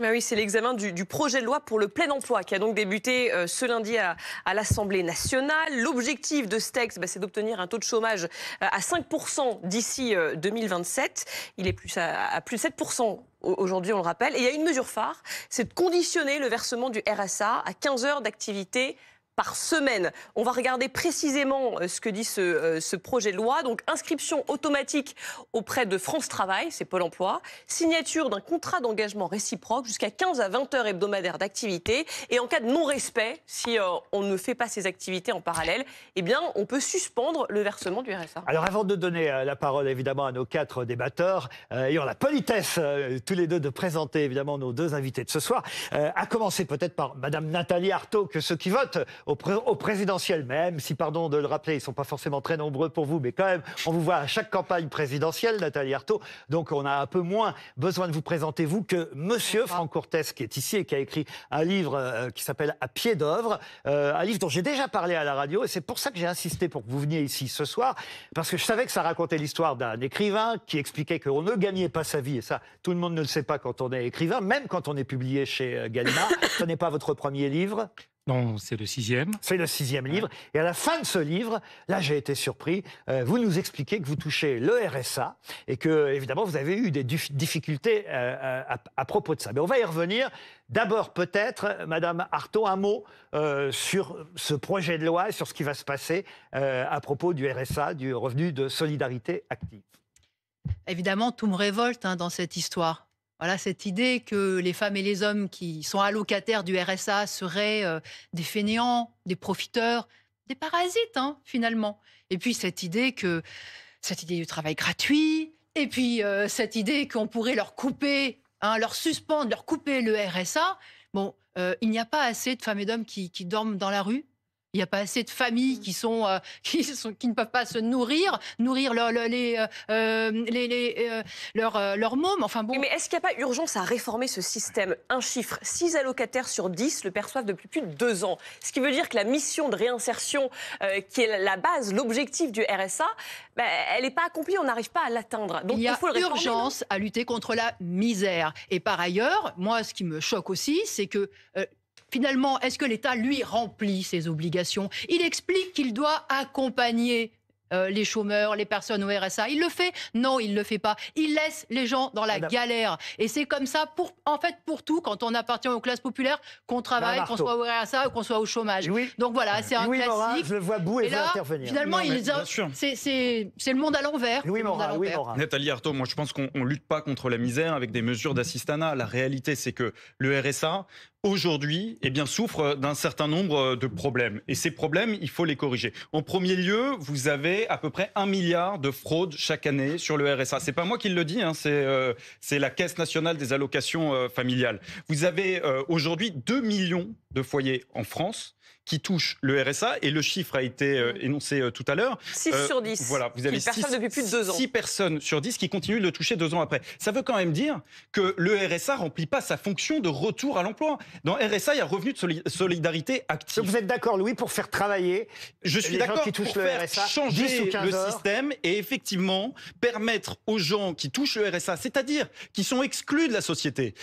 Oui, c'est l'examen du projet de loi pour le plein emploi qui a donc débuté ce lundi à l'Assemblée nationale. L'objectif de ce texte, c'est d'obtenir un taux de chômage à 5% d'ici 2027. Il est à plus de 7% aujourd'hui, on le rappelle. Et il y a une mesure phare, c'est de conditionner le versement du RSA à 15 heures d'activité par semaine. On va regarder précisément ce que dit ce projet de loi. Donc, inscription automatique auprès de France Travail, c'est Pôle emploi, signature d'un contrat d'engagement réciproque jusqu'à 15 à 20 heures hebdomadaires d'activité. Et en cas de non-respect, si on ne fait pas ces activités en parallèle, eh bien, on peut suspendre le versement du RSA. Alors, avant de donner la parole, évidemment, à nos 4 débatteurs, ayons la politesse, tous les deux, de présenter, évidemment, nos 2 invités de ce soir. À commencer peut-être par Madame Nathalie Arthaud, que ceux qui votent au présidentiel, même si, pardon de le rappeler, ils ne sont pas forcément très nombreux pour vous, mais quand même, on vous voit à chaque campagne présidentielle, Nathalie Arthaud. Donc, on a un peu moins besoin de vous présenter, vous, que Monsieur Franck Courtès, qui est ici et qui a écrit un livre qui s'appelle À pied d'œuvre, un livre dont j'ai déjà parlé à la radio, et c'est pour ça que j'ai insisté pour que vous veniez ici ce soir, parce que je savais que ça racontait l'histoire d'un écrivain qui expliquait qu'on ne gagnait pas sa vie, et ça, tout le monde ne le sait pas quand on est écrivain, même quand on est publié chez Gallimard. Ce n'est pas votre premier livre. Non, c'est le 6e. C'est le 6e livre. Et à la fin de ce livre, là, j'ai été surpris. Vous nous expliquez que vous touchez le RSA et que, évidemment, vous avez eu des difficultés à propos de ça. Mais on va y revenir. D'abord, peut-être, Madame Arthaud, un mot sur ce projet de loi et sur ce qui va se passer à propos du RSA, du revenu de solidarité active. Évidemment, tout me révolte dans cette histoire. Voilà, cette idée que les femmes et les hommes qui sont allocataires du RSA seraient des fainéants, des profiteurs, des parasites, finalement. Et puis cette idée du travail gratuit, et puis cette idée qu'on pourrait leur couper, leur suspendre, leur couper le RSA. Bon, il n'y a pas assez de femmes et d'hommes qui dorment dans la rue. Il n'y a pas assez de familles qui ne peuvent pas se nourrir leurs mômes. Enfin bon. Mais est-ce qu'il n'y a pas urgence à réformer ce système? Un chiffre, 6 allocataires sur 10 le perçoivent depuis plus de 2 ans. Ce qui veut dire que la mission de réinsertion, qui est la base, l'objectif du RSA, elle n'est pas accomplie, on n'arrive pas à l'atteindre. Donc il y a faut le réformer, urgence à lutter contre la misère. Et par ailleurs, moi, ce qui me choque aussi, c'est que... finalement, est-ce que l'État, lui, remplit ses obligations? Il explique qu'il doit accompagner les chômeurs, les personnes au RSA. Il le fait? Non, il ne le fait pas. Il laisse les gens dans la galère. Et c'est comme ça, pour tout, quand on appartient aux classes populaires, qu'on travaille, qu'on soit au RSA ou qu'on soit au chômage. Oui. Donc voilà, c'est un classique. Morin, je le vois bout et veut là, intervenir. Finalement, c'est le monde à l'envers. Oui, Morin. Nathalie Arthaud, moi je pense qu'on ne lutte pas contre la misère avec des mesures d'assistanat. La réalité, c'est que le RSA, aujourd'hui, souffre d'un certain nombre de problèmes. Et ces problèmes, il faut les corriger. En premier lieu, vous avez à peu près 1 milliard de fraudes chaque année sur le RSA. C'est pas moi qui le dis, c'est la Caisse nationale des allocations familiales. Vous avez aujourd'hui 2 millions de foyers en France qui touchent le RSA, et le chiffre a été énoncé tout à l'heure. 6 sur 10. Voilà, vous avez depuis plus de 2 ans. 6 personnes sur 10 qui continuent de le toucher 2 ans après. Ça veut quand même dire que le RSA remplit pas sa fonction de retour à l'emploi. Dans RSA, il y a revenu de solidarité active. Vous êtes d'accord, Louis, pour faire travailler Je suis d'accord qui touchent pour le faire RSA, changer le système et effectivement permettre aux gens qui touchent le RSA, c'est-à-dire qui sont exclus de la société,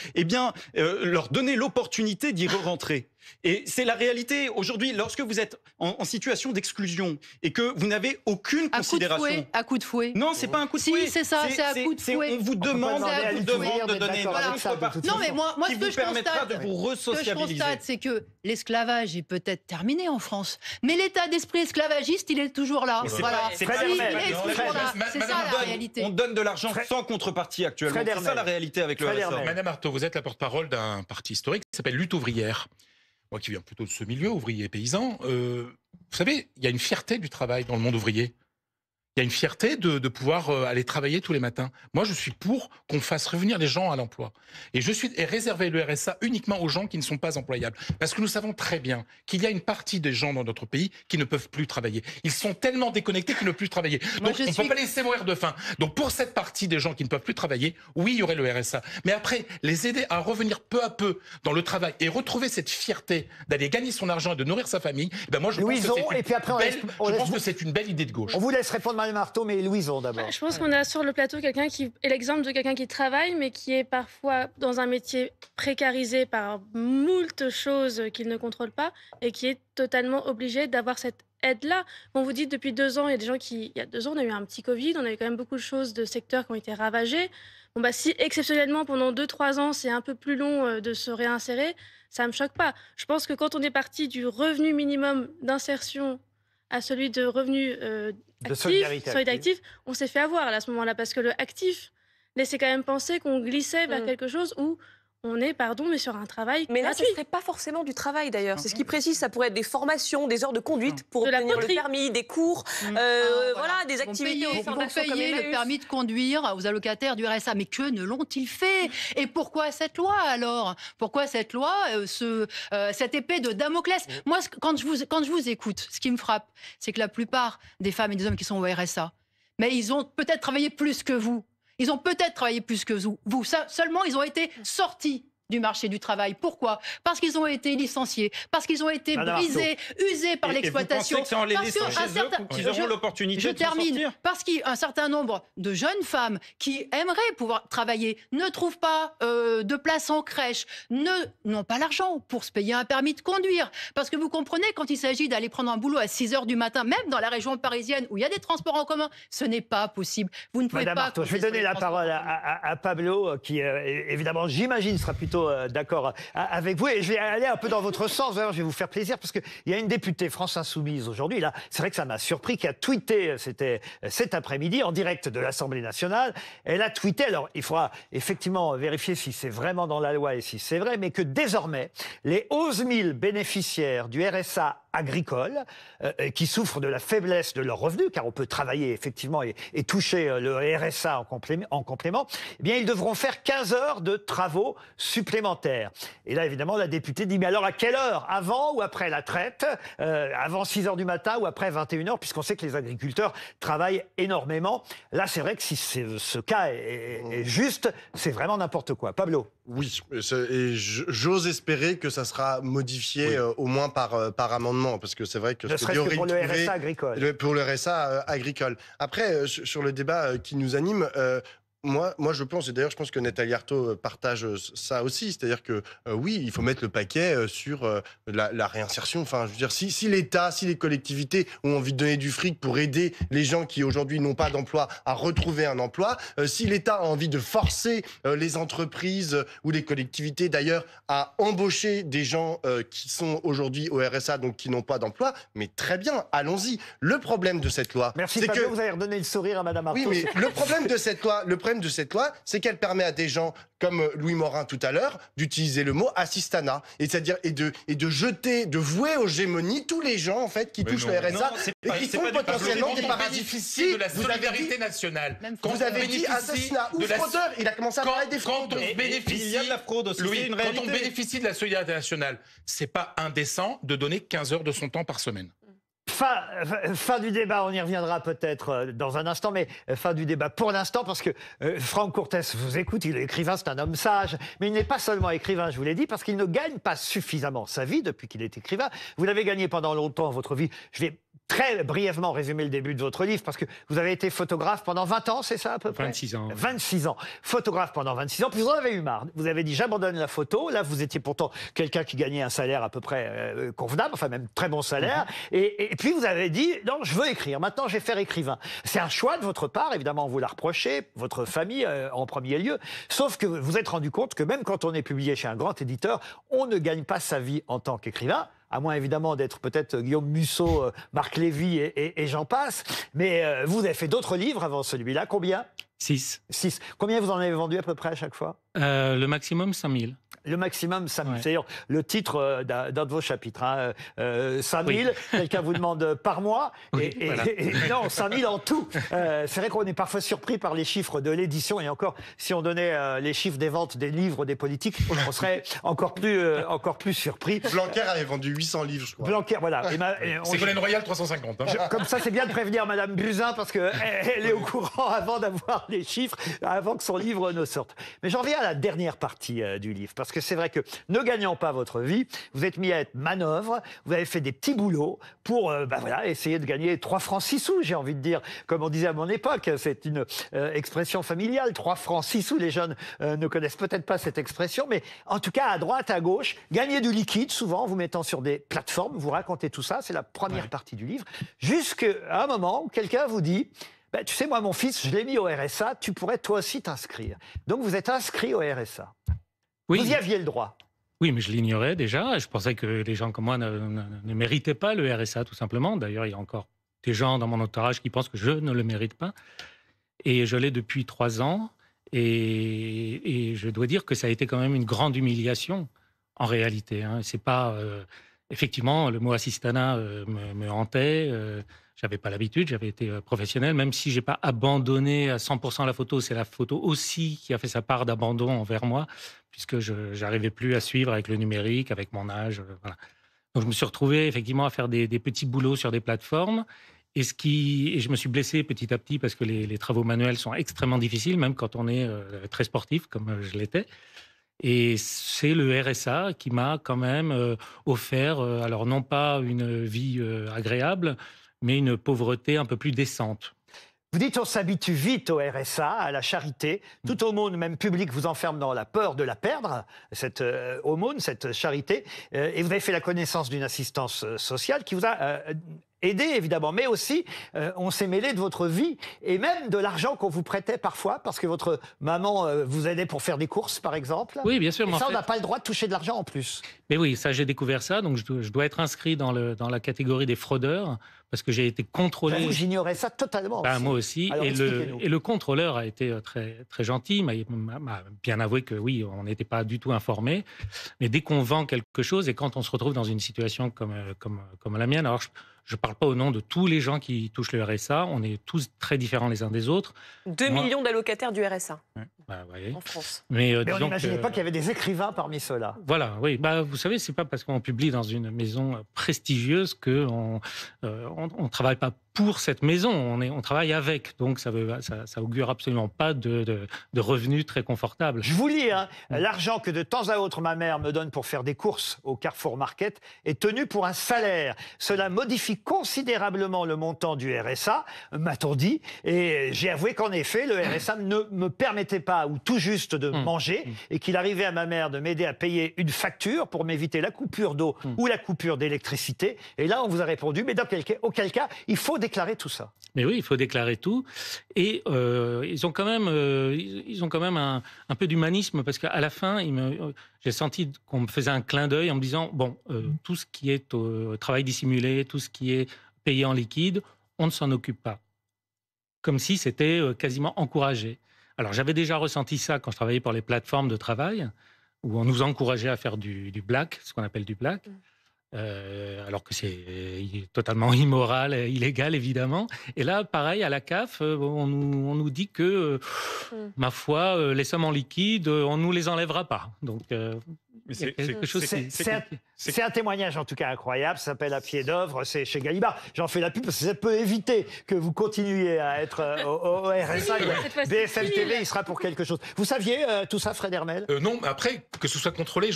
leur donner l'opportunité d'y re-rentrer. Et c'est la réalité. Aujourd'hui, lorsque vous êtes en situation d'exclusion et que vous n'avez aucune considération... À coup de fouet. Non, c'est pas un coup de fouet. Si, c'est ça, c'est à coup de fouet. On vous demande de donner une contrepartie non, mais moi, qui vous permettra de vous re-sociabiliser. Ce que je constate, c'est que l'esclavage est peut-être terminé en France, mais l'état d'esprit esclavagiste, il est toujours là. C'est ça la réalité. On donne de l'argent sans contrepartie actuellement. C'est ça la réalité avec le RSA. Madame Arthaud, vous êtes la porte-parole d'un parti historique qui s'appelle Lutte ouvrière. Moi qui viens plutôt de ce milieu, ouvrier et paysan, vous savez, il y a une fierté du travail dans le monde ouvrier. Il y a une fierté de pouvoir aller travailler tous les matins. Moi, je suis pour qu'on fasse revenir les gens à l'emploi. Et je suis réservé le RSA uniquement aux gens qui ne sont pas employables. Parce que nous savons très bien qu'il y a une partie des gens dans notre pays qui ne peuvent plus travailler. Ils sont tellement déconnectés qu'ils ne peuvent plus travailler. Donc, on ne peut pas les laisser mourir de faim. Donc, pour cette partie des gens qui ne peuvent plus travailler, oui, il y aurait le RSA. Mais après, les aider à revenir peu à peu dans le travail et retrouver cette fierté d'aller gagner son argent et de nourrir sa famille, moi, je pense que c'est une belle idée de gauche. On vous laisse répondre, Madame Arthaud, mais Louison d'abord. Je pense qu'on a sur le plateau quelqu'un qui est l'exemple de quelqu'un qui travaille, mais qui est parfois dans un métier précarisé par moult choses qu'il ne contrôle pas et qui est totalement obligé d'avoir cette aide-là. On vous dit depuis 2 ans, il y a des gens qui... Il y a 2 ans, on a eu un petit Covid, on a eu quand même beaucoup de choses de secteurs qui ont été ravagés. Bon, bah, si exceptionnellement, pendant 2-3 ans, c'est un peu plus long de se réinsérer, ça ne me choque pas. Je pense que quand on est parti du revenu minimum d'insertion à celui de revenu solidarité active, on s'est fait avoir là, à ce moment-là, parce que le actif laissait quand même penser qu'on glissait vers quelque chose où on est, mais sur un travail Mais là, gratuit. ce ne serait pas forcément du travail d'ailleurs. C'est ce qui précise. Ça pourrait être des formations, des heures de conduite pour obtenir le permis, des cours, voilà, des activités au sein d'actions comme payer le permis de conduire aux allocataires du RSA. Mais que ne l'ont-ils fait? Et pourquoi cette loi alors? Pourquoi cette loi, cette épée de Damoclès? Moi, quand je vous écoute, ce qui me frappe, c'est que la plupart des femmes et des hommes qui sont au RSA, mais ils ont peut-être travaillé plus que vous. Ils ont peut-être travaillé plus que vous. Seulement, ils ont été sortis du marché du travail. Pourquoi? Parce qu'ils ont été licenciés, parce qu'ils ont été brisés, usés par l'exploitation. Vous pensez que c'est en les laissant chez eux qu'ils auront l'opportunité de s'en sortir? Je termine. Parce qu'un certain nombre de jeunes femmes qui aimeraient pouvoir travailler ne trouvent pas de place en crèche, n'ont pas l'argent pour se payer un permis de conduire. Parce que vous comprenez, quand il s'agit d'aller prendre un boulot à 6 h du matin, même dans la région parisienne où il y a des transports en commun, ce n'est pas possible. Vous ne pouvez Madame pas... Arthaud, je vais donner la parole à Pablo, qui évidemment, j'imagine, sera plutôt d'accord avec vous. Et je vais aller un peu dans votre sens. D'ailleurs, je vais vous faire plaisir parce qu'il y a une députée France Insoumise aujourd'hui. Là, c'est vrai que ça m'a surpris, qui a tweeté, c'était cet après-midi, en direct de l'Assemblée nationale. Elle a tweeté, alors il faudra effectivement vérifier si c'est vraiment dans la loi et si c'est vrai, mais que désormais, les 11 000 bénéficiaires du RSA agricole qui souffrent de la faiblesse de leurs revenus, car on peut travailler effectivement et toucher le RSA en complément, eh bien ils devront faire 15 heures de travaux supplémentaires. Et là évidemment la députée dit mais alors à quelle heure? Avant ou après la traite? Avant 6 h du matin ou après 21 h, puisqu'on sait que les agriculteurs travaillent énormément. Là c'est vrai que si ce cas est juste, c'est vraiment n'importe quoi. Pablo? Oui, et j'ose espérer que ça sera modifié au moins par amendement, parce que c'est vrai que... Ne serait-ce que pour le RSA agricole. Pour le RSA agricole. Après, sur le débat qui nous anime... Moi, je pense, et d'ailleurs, je pense que Nathalie Arthaud partage ça aussi, c'est-à-dire que oui, il faut mettre le paquet sur la réinsertion. Enfin, je veux dire, si l'État, si les collectivités ont envie de donner du fric pour aider les gens qui aujourd'hui n'ont pas d'emploi à retrouver un emploi, si l'État a envie de forcer les entreprises ou les collectivités d'ailleurs à embaucher des gens qui sont aujourd'hui au RSA, donc qui n'ont pas d'emploi, mais très bien, allons-y. Le problème de cette loi, merci Pablo, vous avez redonné le sourire à Madame Arthaud. Oui, mais le problème de cette loi, c'est qu'elle permet à des gens comme Louis Morin tout à l'heure d'utiliser le mot assistanat, c'est-à-dire et de jeter, de vouer aux gémonies tous les gens en fait qui touchent le RSA et qui sont potentiellement des paradis fiscaux de la solidarité nationale. Vous avez dit assassinat ou fraudeur. Il a commencé à parler des fraudes. Quand on bénéficie, il y a de la fraude aussi. Louis, quand on bénéficie de la solidarité nationale, c'est pas indécent de donner 15 heures de son temps par semaine. Fin du débat, on y reviendra peut-être dans un instant, mais fin du débat pour l'instant, parce que Franck Courtès vous écoute, il est écrivain, c'est un homme sage, mais il n'est pas seulement écrivain, je vous l'ai dit, parce qu'il ne gagne pas suffisamment sa vie depuis qu'il est écrivain. Vous l'avez gagné pendant longtemps, votre vie. Je vais très brièvement résumer le début de votre livre, parce que vous avez été photographe pendant 20 ans, c'est ça à peu près? 26 ans. 26 ans. Photographe pendant 26 ans, puis vous en avez eu marre. Vous avez dit j'abandonne la photo. Là, vous étiez pourtant quelqu'un qui gagnait un salaire à peu près convenable, enfin même très bon salaire. Et puis vous avez dit non, je veux écrire. Maintenant, je vais faire écrivain. C'est un choix de votre part, évidemment, on vous l'a reproché, votre famille en premier lieu. Sauf que vous vous êtes rendu compte que même quand on est publié chez un grand éditeur, on ne gagne pas sa vie en tant qu'écrivain. À moins évidemment d'être peut-être Guillaume Musso, Marc Lévy et j'en passe. Mais vous avez fait d'autres livres avant celui-là. Combien? 6. 6. Combien vous en avez vendu à peu près à chaque fois? Le maximum, 5 000. Le maximum, 5 000. Ouais. C'est d'ailleurs le titre d'un de vos chapitres. Hein. 5 000, oui. Quelqu'un vous demande par mois. Oui, voilà. Non, 5 000 en tout. C'est vrai qu'on est parfois surpris par les chiffres de l'édition. Et encore, si on donnait les chiffres des ventes des livres des politiques, on serait encore plus surpris. Blanquer avait vendu 800 livres, je crois. Blanquer, voilà. Ségolène Royal, 350. Hein. Comme ça, c'est bien de prévenir Madame Buzyn, parce qu'elle est au courant avant d'avoir les chiffres, avant que son livre ne sorte. Mais j'en viens à la dernière partie du livre, parce que que c'est vrai que, ne gagnant pas votre vie, vous êtes mis à être manœuvre, vous avez fait des petits boulots pour essayer de gagner 3 francs 6 sous, j'ai envie de dire, comme on disait à mon époque, c'est une expression familiale, 3 francs 6 sous, les jeunes ne connaissent peut-être pas cette expression, mais en tout cas, à droite, à gauche, gagner du liquide, souvent, en vous mettant sur des plateformes, vous racontez tout ça, c'est la première partie du livre, jusqu'à un moment où quelqu'un vous dit... tu sais, moi, mon fils, je l'ai mis au RSA, tu pourrais toi aussi t'inscrire. Donc, vous êtes inscrit au RSA. Oui. Vous y aviez le droit. Oui, mais je l'ignorais déjà. Je pensais que les gens comme moi ne méritaient pas le RSA, tout simplement. D'ailleurs, il y a encore des gens dans mon entourage qui pensent que je ne le mérite pas. Et je l'ai depuis 3 ans. Et je dois dire que ça a été quand même une grande humiliation, en réalité. C'est pas... effectivement, le mot assistanat me hantait. J'avais pas l'habitude, j'avais été professionnel, même si j'ai pas abandonné à 100% la photo. C'est la photo aussi qui a fait sa part d'abandon envers moi, puisque je n'arrivais plus à suivre avec le numérique, avec mon âge. Voilà. Donc je me suis retrouvé effectivement à faire des petits boulots sur des plateformes. Et je me suis blessé petit à petit parce que les travaux manuels sont extrêmement difficiles, même quand on est très sportif, comme je l'étais. Et c'est le RSA qui m'a quand même offert, alors non pas une vie agréable, mais une pauvreté un peu plus décente. Vous dites on s'habitue vite au RSA, à la charité. Toute aumône, même publique, vous enferme dans la peur de la perdre, cette aumône, cette charité. Et vous avez fait la connaissance d'une assistance sociale qui vous a aidé, évidemment. Mais aussi, on s'est mêlé de votre vie et même de l'argent qu'on vous prêtait parfois, parce que votre maman vous aidait pour faire des courses, par exemple. Oui, bien sûr. Et mais ça, en on n'a fait... pas le droit de toucher de l'argent en plus. Mais oui, ça, j'ai découvert ça. Donc, je dois être inscrit dans la catégorie des fraudeurs, parce que j'ai été contrôlé. J'ignorais ça totalement. Aussi. Moi aussi. Alors, et le contrôleur a été très, très gentil, m'a bien avoué que oui, on n'était pas du tout informé. Mais dès qu'on vend quelque chose et quand on se retrouve dans une situation comme la mienne, alors je ne parle pas au nom de tous les gens qui touchent le RSA, on est tous très différents les uns des autres. 2 millions d'allocataires du RSA en France. Mais on n'imaginait pas qu'il y avait des écrivains parmi ceux-là. Voilà, oui. Vous savez, c'est pas parce qu'on publie dans une maison prestigieuse qu'on ne travaille pas pour cette maison, on travaille avec. Donc ça augure absolument pas de revenus très confortables. Je vous lis, l'argent que de temps à autre ma mère me donne pour faire des courses au Carrefour Market est tenu pour un salaire. Cela modifie considérablement le montant du RSA, m'a-t-on dit. Et j'ai avoué qu'en effet, le RSA ne me permettait pas, ou tout juste, de manger, et qu'il arrivait à ma mère de m'aider à payer une facture pour m'éviter la coupure d'eau ou la coupure d'électricité. Et là, on vous a répondu, mais auquel cas, il faut déclarer tout ça. Mais oui, il faut déclarer tout. Et ils ont quand même un peu d'humanisme, parce qu'à la fin, j'ai senti qu'on me faisait un clin d'œil en me disant, tout ce qui est au travail dissimulé, tout ce qui est payé en liquide, on ne s'en occupe pas. Comme si c'était quasiment encouragé. Alors j'avais déjà ressenti ça quand je travaillais pour les plateformes de travail, où on nous encourageait à faire du black, ce qu'on appelle du black. Alors que c'est totalement immoral, illégal évidemment. Et là, pareil, à la CAF, on nous dit que, ma foi, les sommes en liquide, on ne nous les enlèvera pas. Donc, c'est un témoignage en tout cas incroyable, ça s'appelle À pied d'œuvre, c'est chez Gallimard. J'en fais la pub parce que ça peut éviter que vous continuiez à être au RSA. BFM TV, il sera pour quelque chose. Vous saviez tout ça, Fred Hermel? Non, mais après, que ce soit contrôlé,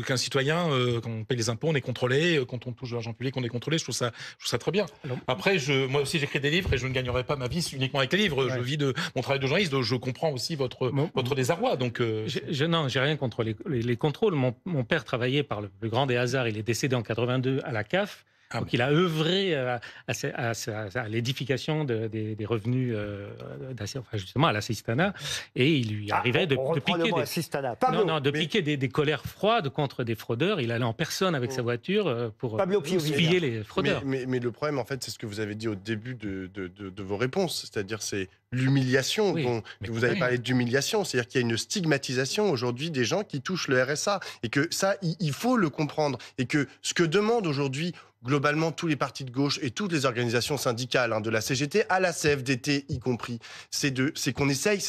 qu'un citoyen, quand on paye les impôts, on est contrôlé, quand on touche de l'argent public, on est contrôlé, je trouve ça très bien. Après, moi aussi j'écris des livres et je ne gagnerai pas ma vie uniquement avec les livres. Ouais. Je vis de mon travail de journaliste, donc je comprends aussi votre désarroi. Donc, non, j'ai rien contre les contrôles. Mon père travaillait par le plus grand des hasards, il est décédé en 82 à la CAF. Donc il a œuvré à l'édification des revenus, justement à l'assistanat, et il lui arrivait de piquer des colères froides contre des fraudeurs. Il allait en personne avec sa voiture pour fouiller les fraudeurs. Mais le problème, en fait, c'est ce que vous avez dit au début de vos réponses, c'est-à-dire c'est l'humiliation. Vous avez parlé d'humiliation, c'est-à-dire qu'il y a une stigmatisation aujourd'hui des gens qui touchent le RSA, et que ça, il faut le comprendre, et que ce que demandent aujourd'hui globalement tous les partis de gauche et toutes les organisations syndicales, de la CGT à la CFDT y compris, c'est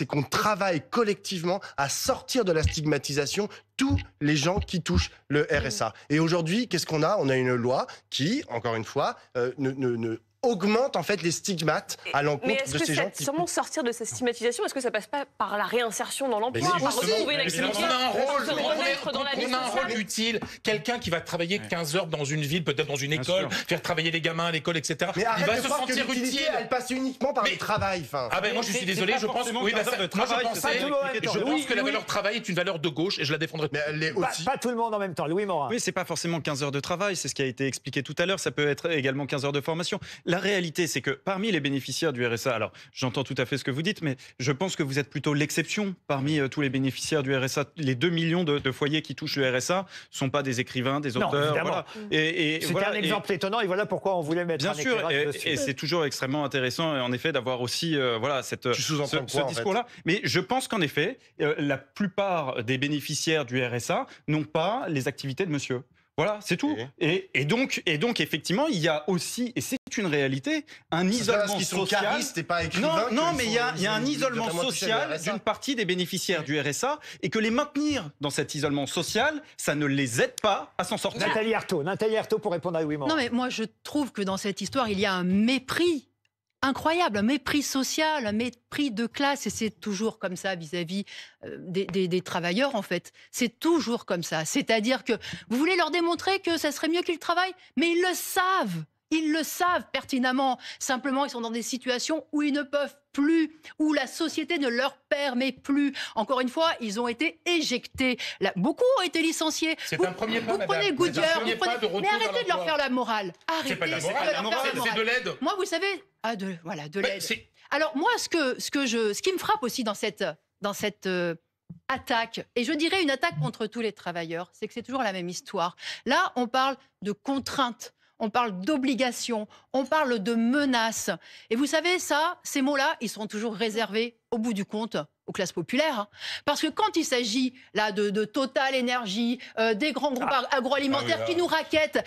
qu'on travaille collectivement à sortir de la stigmatisation tous les gens qui touchent le RSA. Et aujourd'hui, qu'est-ce qu'on a? On a une loi qui, encore une fois, augmente en fait les stigmates à Mais l'encontre est-ce de que ces gens qui... sûrement sortir de cette stigmatisation, est-ce que ça passe pas par la réinsertion dans l'emploi, Mais par justement, retrouver une activité, On a un rôle, se remettre dans la vie on a un sociale? rôle utile. Quelqu'un qui va travailler 15 heures dans une ville, peut-être dans une école, faire travailler les gamins à l'école, etc. Mais Il arrête va de se croire que sentir l'utilité, utile. elle passe uniquement par Mais- le travail. Enfin. Ah ben moi je suis désolé, je pense, forcément oui, bah, qu'un heure de moi je travail, pensais, c'est ça. je Louis, pense que la Louis. valeur travail est une valeur de gauche et je la défendrai. Mais elle l'est aussi. Pas tout le monde en même temps. Louis Morin. Oui, c'est pas forcément 15 heures de travail, c'est ce qui a été expliqué tout à l'heure, ça peut être également 15 heures de formation. La réalité, c'est que parmi les bénéficiaires du RSA, alors j'entends tout à fait ce que vous dites, mais je pense que vous êtes plutôt l'exception parmi tous les bénéficiaires du RSA. Les 2 millions de foyers qui touchent le RSA sont pas des écrivains, des Non, auteurs. évidemment. Voilà. Et C'était voilà, un exemple étonnant et voilà pourquoi on voulait mettre Bien un sûr, éclairage dessus. et c'est toujours extrêmement intéressant, en effet, d'avoir aussi voilà, Tu sous-entends ce quoi, en fait discours-là. Mais je pense qu'en effet, la plupart des bénéficiaires du RSA n'ont pas les activités de monsieur. Voilà, c'est tout. Et donc, effectivement, il y a aussi, et c'est une réalité, un isolement Parce qu'ils sont social. caristes et pas écrivains. Non, mais il y a un isolement social d'une partie des bénéficiaires du RSA et que les maintenir dans cet isolement social, ça ne les aide pas à s'en sortir. Nathalie Arthaud pour répondre à Louis Morin. Non, mais moi, je trouve que dans cette histoire, il y a un mépris incroyable, un mépris social, un mépris de classe, et c'est toujours comme ça vis-à-vis des travailleurs, en fait. C'est toujours comme ça. C'est-à-dire que vous voulez leur démontrer que ça serait mieux qu'ils travaillent, mais ils le savent. Ils le savent pertinemment. Simplement, ils sont dans des situations où ils ne peuvent plus, où la société ne leur permet plus. Encore une fois, ils ont été éjectés. Là, beaucoup ont été licenciés. C'est un premier pas, Vous prenez madame. Goodyear, C'est un premier vous prenez... pas de retour mais arrêtez vers de leur l'emploi. faire la morale. Arrêtez C'est pas de la de morale, leur faire la c'est de l'aide. Moi, vous savez, de l'aide. C'est- Alors moi, ce qui me frappe aussi dans cette attaque, et je dirais une attaque contre tous les travailleurs, c'est que c'est toujours la même histoire. Là, on parle de contraintes. On parle d'obligations, on parle de menaces. Et vous savez, ces mots-là, ils sont toujours réservés, au bout du compte, aux classes populaires. Hein. Parce que quand il s'agit là de Total Énergie, des grands groupes agroalimentaires qui nous raquettent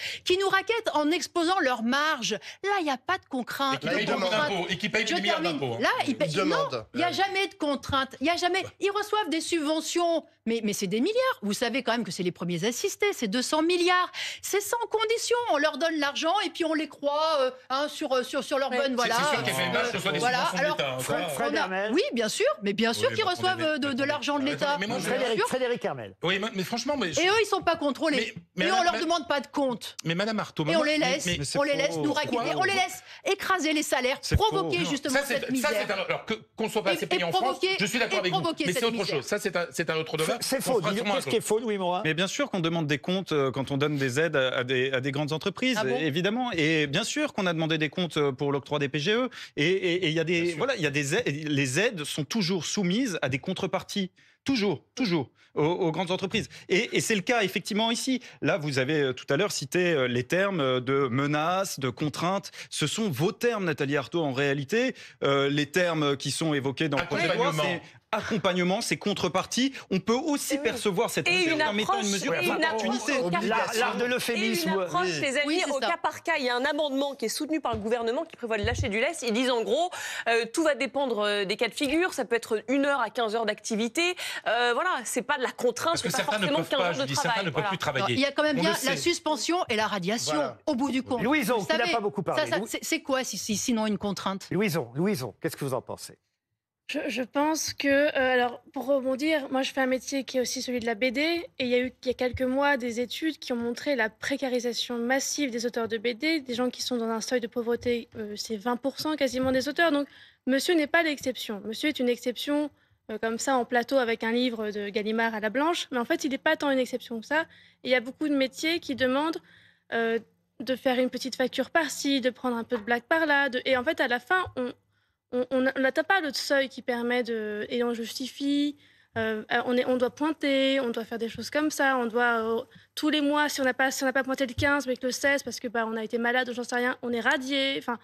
en exposant leurs marges, là, il n'y a pas de contraintes. Et qui payent beaucoup d'impôts, et qui payent des milliards d'impôts. Là, ils payent. Non, demandent. il n'y a jamais de contraintes. Il y a jamais. Ils reçoivent des subventions, mais c'est des milliards. Vous savez quand même que c'est les premiers assistés, c'est 200 milliards. C'est sans condition. On leur donne l'argent et puis on les croit sur leur bonne. Voilà. C'est sûr qu'FNH reçoit des Voilà. subventions de Alors, l'État. Fred Hermel. oui, bien sûr, mais bien sûr Oui, qu'ils bah, reçoivent attendez, de l'argent de l'État. mais moi, je- Bien sûr. Frédéric Hermel. Oui, mais franchement, mais, Et eux, ils sont pas contrôlés. Mais et on madame- leur demande pas de compte. mais Madame Arthaud, Et on les laisse, mais c'est on les laisse faux. nous raqueter, Pourquoi on les laisse écraser les salaires, C'est provoquer faux. justement ça, cette c'est misère. alors qu'on soit pas Et- assez et payé en France, provoquer- je suis d'accord et avec vous. provoquer Mais cette c'est autre misère. chose. Ça, c'est un autre domaine. C'est On faux. fera sûrement un Qu'est-ce qui est faux, Louis Morin? Mais bien sûr qu'on demande des comptes quand on donne des aides à des grandes entreprises, Ah bon évidemment. Et bien sûr qu'on a demandé des comptes pour l'octroi des PGE. Et il y a des, voilà, il y a des aides, les aides sont toujours soumises à des contreparties. Toujours aux grandes entreprises. Et c'est le cas effectivement ici. Là, vous avez tout à l'heure cité les termes de menaces, de contraintes. Ce sont vos termes, Nathalie Arthaud, en réalité. Les termes qui sont évoqués dans le projet de loi, c'est accompagnement, c'est contrepartie. On peut aussi percevoir cette mesure comme étant une mesure d'opportunité. L'art de l'euphémisme. Et une approche, les amis, Oui, c'est au ça. cas par cas. Il y a un amendement qui est soutenu par le gouvernement qui prévoit de lâcher du lest. Ils disent en gros, tout va dépendre des cas de figure. Ça peut être 1 heure à 15 heures d'activité. Voilà, c'est pas de la contrainte, Parce que c'est pas certains ne forcément peuvent 15 pas, heures je de dis certains travail. ne peuvent plus Non, travailler. il y a quand même On bien le sait. la suspension et la radiation Voilà. au bout du compte. Louison, Vous qui n'a savez, pas beaucoup parlé. c'est quoi sinon une contrainte? Louison, qu'est-ce que vous en pensez? Je pense que, alors pour rebondir, moi je fais un métier qui est aussi celui de la BD, et il y a quelques mois des études qui ont montré la précarisation massive des auteurs de BD, des gens qui sont dans un seuil de pauvreté, c'est 20% quasiment des auteurs, donc monsieur n'est pas l'exception. Monsieur est une exception comme ça en plateau avec un livre de Gallimard à la blanche, mais en fait il n'est pas tant une exception que ça. Et il y a beaucoup de métiers qui demandent de faire une petite facture par-ci, de prendre un peu de blague par-là, et en fait à la fin on n'atteint pas le seuil qui permet de... Et on justifie, on doit pointer, on doit faire des choses comme ça, on doit... tous les mois, si on n'a pas pointé le 15, mais que le 16, parce que on a été malade ou j'en sais rien, on est radié. Enfin,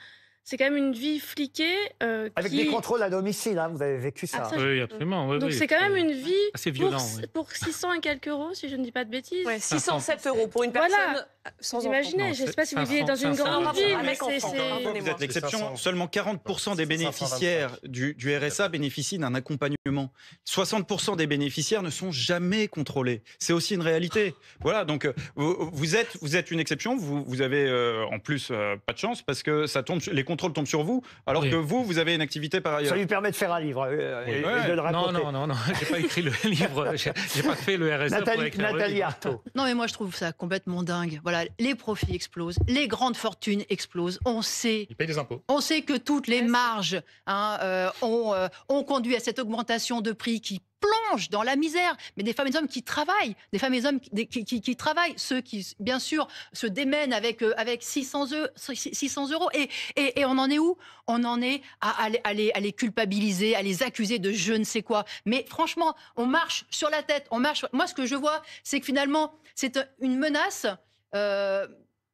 c'est quand même une vie fliquée. Avec qui... des contrôles à domicile, hein, vous avez vécu ça. Ah, ça, Oui, absolument. Oui, Donc oui, c'est quand même une vie assez violent. pour 600 et quelques euros, si je ne dis pas de bêtises. Ouais, 607 € pour une personne Voilà. sans enfant. Imaginez, Non, je ne sais pas si vous vivez 500, dans une 500, grande ville, mais avec enfant. Vous êtes l'exception. 500. Seulement 40% des bénéficiaires du RSA bénéficient d'un accompagnement. 60% des bénéficiaires ne sont jamais contrôlés. C'est aussi une réalité. Voilà, donc vous êtes une exception. Vous avez en plus pas de chance parce que les contrôles tombent sur vous, alors Oui. que vous avez une activité par ailleurs. Ça lui permet de faire un livre et de le raconter. Non, j'ai pas écrit le livre, j'ai pas fait le RSA pour écrire le Nathalie livre. Arthaud. Non, mais moi, je trouve ça complètement dingue. Voilà, les profits explosent, les grandes fortunes explosent. On sait Ils payent des impôts. que toutes les marges ont conduit à cette augmentation de prix qui plonge dans la misère, mais des femmes et des hommes qui travaillent, des femmes et des hommes qui travaillent, ceux qui, bien sûr, se démènent avec 600 €. Et on en est où? On en est à les culpabiliser, à les accuser de je ne sais quoi. Mais franchement, on marche sur la tête. Moi, ce que je vois, c'est que finalement, c'est une menace...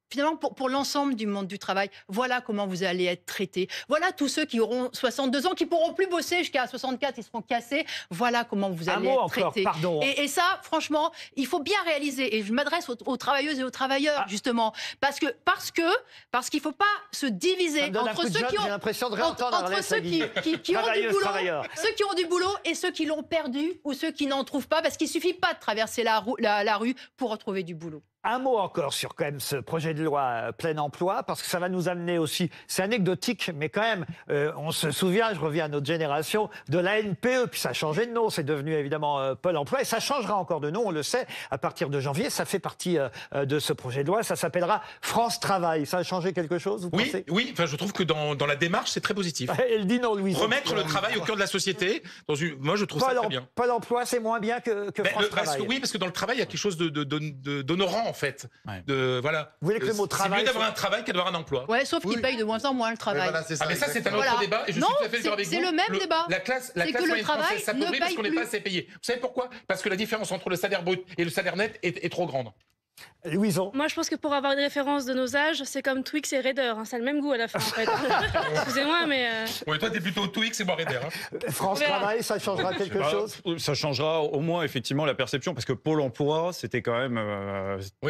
Finalement, pour l'ensemble du monde du travail, voilà comment vous allez être traités. Voilà tous ceux qui auront 62 ans, qui pourront plus bosser jusqu'à 64, ils seront cassés. Voilà comment vous allez être traités. Pardon. Et ça, franchement, il faut bien réaliser. Et je m'adresse aux travailleuses et aux travailleurs, justement, parce qu'il ne faut pas se diviser entre ceux qui ont, j'ai l'impression de réentendre entre ceux qui ont du boulot, ceux qui ont du boulot et ceux qui l'ont perdu ou ceux qui n'en trouvent pas, parce qu'il suffit pas de traverser la rue pour retrouver du boulot. Un mot encore sur quand même ce projet de loi plein emploi, parce que ça va nous amener aussi, c'est anecdotique, mais quand même, on se souvient, je reviens à notre génération, de la NPE, puis ça a changé de nom, c'est devenu évidemment Pôle emploi, et ça changera encore de nom, on le sait, à partir de janvier, ça fait partie de ce projet de loi, ça s'appellera France Travail. Ça a changé quelque chose, vous pensez ? Oui, enfin, je trouve que dans la démarche, c'est très positif. Elle dit non, Louise. Remettre le travail au cœur de la société, moi je trouve ça très bien. Pôle emploi, c'est moins bien que France Travail. Parce que dans le travail, il y a quelque chose d'honorant en fait. Ouais. Voilà. Vous voulez que le mot C'est travail... mieux d'avoir un travail que d'avoir un emploi. Ouais, sauf qu'ils payent de moins en moins le travail. Voilà, c'est ça, Mais ça, c'est un exactement. autre débat et je suis tout à fait d'accord avec vous. c'est le même débat. La classe C'est que le moyenne travail française s'appauvrit ne parce paye qu'on n'est plus. pas assez payé. Vous savez pourquoi? Parce que la différence entre le salaire brut et le salaire net est trop grande. Louison. Moi, je pense que pour avoir une référence de nos âges, c'est comme Twix et Raider. Ça a le même goût à la fin, en fait. Excusez-moi, mais... Ouais, toi, t'es plutôt Twix et moi Raider. France Travail, ça changera quelque chose? Ça changera au moins effectivement la perception, parce que Pôle emploi, c'était quand même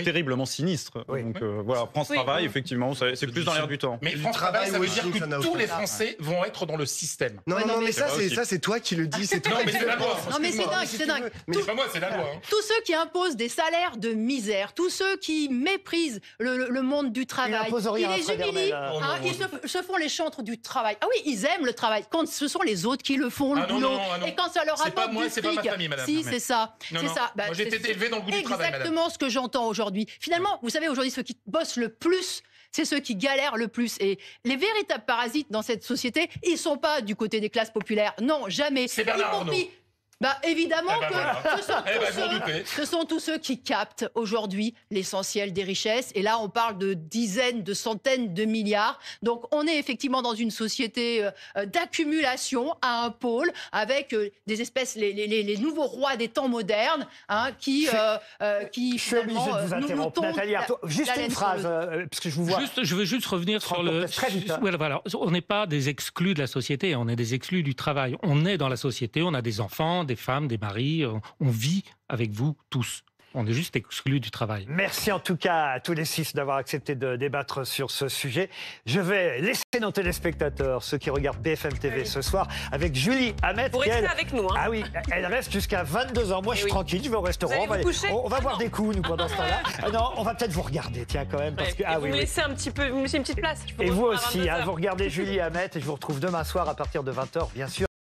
terriblement sinistre. Oui. Donc voilà, France Travail, effectivement, c'est plus dans l'air du temps. Mais Du France travail, Travail, ça veut oui, dire ça n'a que tous aucun les sens. Français vont être dans le système. Non, non, mais ça, aussi. c'est toi qui le dis. C'est toi Non, mais qui c'est la le loi. penses. Non, mais c'est Excuse-moi. dingue, Si c'est tu dingue. veux. Mais c'est pas moi, c'est la loi. Tous ceux qui imposent des salaires de misère, tous ceux qui méprisent le monde du travail, impose rien, qui les Fred humilient, Hermel. ils se font les chantres du travail. Ah oui, ils aiment le travail. Quand ce sont les autres qui le font, le Ah non, boulot, non, ah non. et quand ça leur C'est pas apporte moi, du c'est pas ma fric. famille, madame. Si, Non, c'est ça. Non, c'est non. ça. Moi, j'ai été élevé dans le goût du travail, madame. Exactement ce que j'entends aujourd'hui. Finalement, vous savez, aujourd'hui, ceux qui bossent le plus, c'est ceux qui galèrent le plus. Et les véritables parasites dans cette société, ils sont pas du côté des classes populaires. Non, jamais. C'est Bernard Y compris- évidemment Eh ben que voilà. ce sont Eh ben, tous je m'en doutais. ce sont tous ceux qui captent aujourd'hui l'essentiel des richesses. Et là, on parle de dizaines, de centaines de milliards. Donc, on est effectivement dans une société d'accumulation à un pôle avec des espèces, les nouveaux rois des temps modernes, qui Je suis obligé finalement, de vous nous interrompre, tondent Nathalie Arthaud. Juste la une laine sur phrase, le- parce que je vous vois. Je veux juste revenir sur le... Très vite, hein. Voilà, on n'est pas des exclus de la société, on est des exclus du travail. On est dans la société, on a des enfants, des femmes, des maris, on vit avec vous tous. On est juste exclus du travail. Merci en tout cas à tous les 6 d'avoir accepté de débattre sur ce sujet. Je vais laisser nos téléspectateurs, ceux qui regardent BFM TV ce soir, avec Julie Hamet. Vous qui, restez elle- avec nous. Hein. Ah oui, elle reste jusqu'à 22h. Moi, je suis oui. tranquille, je vais au restaurant. allez On va, vous coucher on va Ah boire non. des coups, nous, pendant ce temps-là. Ah non, on va peut-être vous regarder, tiens, quand même. Parce que, Et vous me oui. laissez un petit peu, vous me laissez une petite place. Je peux Et vous revenir à aussi, 22 hein, heures. vous regardez Julie Hamet et je vous retrouve demain soir à partir de 20h, bien sûr.